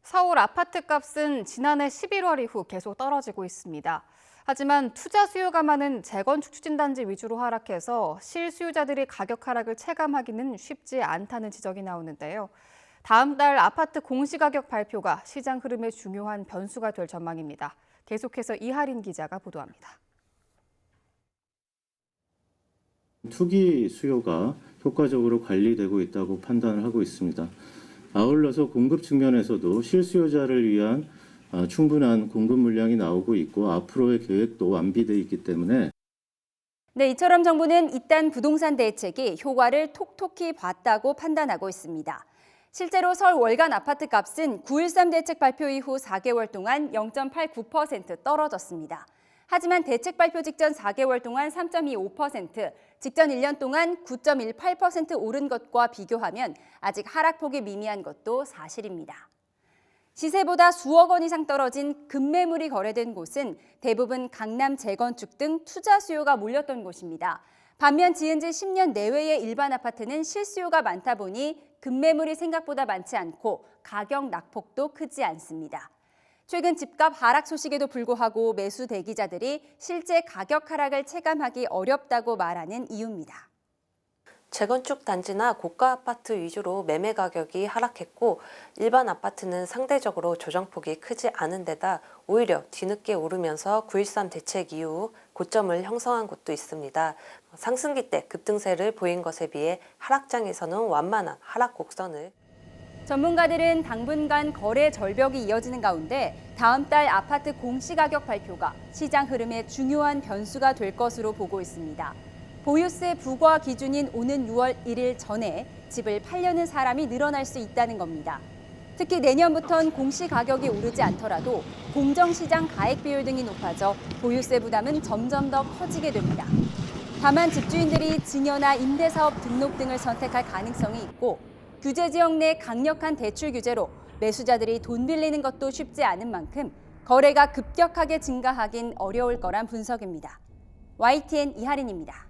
서울 아파트값은 지난해 11월 이후 계속 떨어지고 있습니다. 하지만 투자 수요가 많은 재건축 추진단지 위주로 하락해서 실수요자들이 가격 하락을 체감하기는 쉽지 않다는 지적이 나오는데요. 다음 달 아파트 공시가격 발표가 시장 흐름에 중요한 변수가 될 전망입니다. 계속해서 이하린 기자가 보도합니다. 투기 수요가 효과적으로 관리되고 있다고 판단을 하고 있습니다. 아울러서 공급 측면에서도 실수요자를 위한 충분한 공급 물량이 나오고 있고 앞으로의 계획도 완비되어 있기 때문에 네, 이처럼 정부는 이딴 부동산 대책이 효과를 톡톡히 봤다고 판단하고 있습니다. 실제로 서울 월간 아파트 값은 9.13 대책 발표 이후 4개월 동안 0.89% 떨어졌습니다. 하지만 대책 발표 직전 4개월 동안 3.25%, 직전 1년 동안 9.18% 오른 것과 비교하면 아직 하락폭이 미미한 것도 사실입니다. 시세보다 수억 원 이상 떨어진 급매물이 거래된 곳은 대부분 강남 재건축 등 투자 수요가 몰렸던 곳입니다. 반면 지은 지 10년 내외의 일반 아파트는 실수요가 많다 보니 급매물이 생각보다 많지 않고 가격 낙폭도 크지 않습니다. 최근 집값 하락 소식에도 불구하고 매수 대기자들이 실제 가격 하락을 체감하기 어렵다고 말하는 이유입니다. 재건축 단지나 고가 아파트 위주로 매매 가격이 하락했고 일반 아파트는 상대적으로 조정폭이 크지 않은 데다 오히려 뒤늦게 오르면서 9.13 대책 이후 고점을 형성한 곳도 있습니다. 상승기 때 급등세를 보인 것에 비해 하락장에서는 완만한 하락 곡선을 전문가들은 당분간 거래 절벽이 이어지는 가운데 다음 달 아파트 공시가격 발표가 시장 흐름에 중요한 변수가 될 것으로 보고 있습니다. 보유세 부과 기준인 오는 6월 1일 전에 집을 팔려는 사람이 늘어날 수 있다는 겁니다. 특히 내년부터는 공시가격이 오르지 않더라도 공정시장 가액 비율 등이 높아져 보유세 부담은 점점 더 커지게 됩니다. 다만 집주인들이 증여나 임대사업 등록 등을 선택할 가능성이 있고 규제 지역 내 강력한 대출 규제로 매수자들이 돈 빌리는 것도 쉽지 않은 만큼 거래가 급격하게 증가하긴 어려울 거란 분석입니다. YTN 이하린입니다.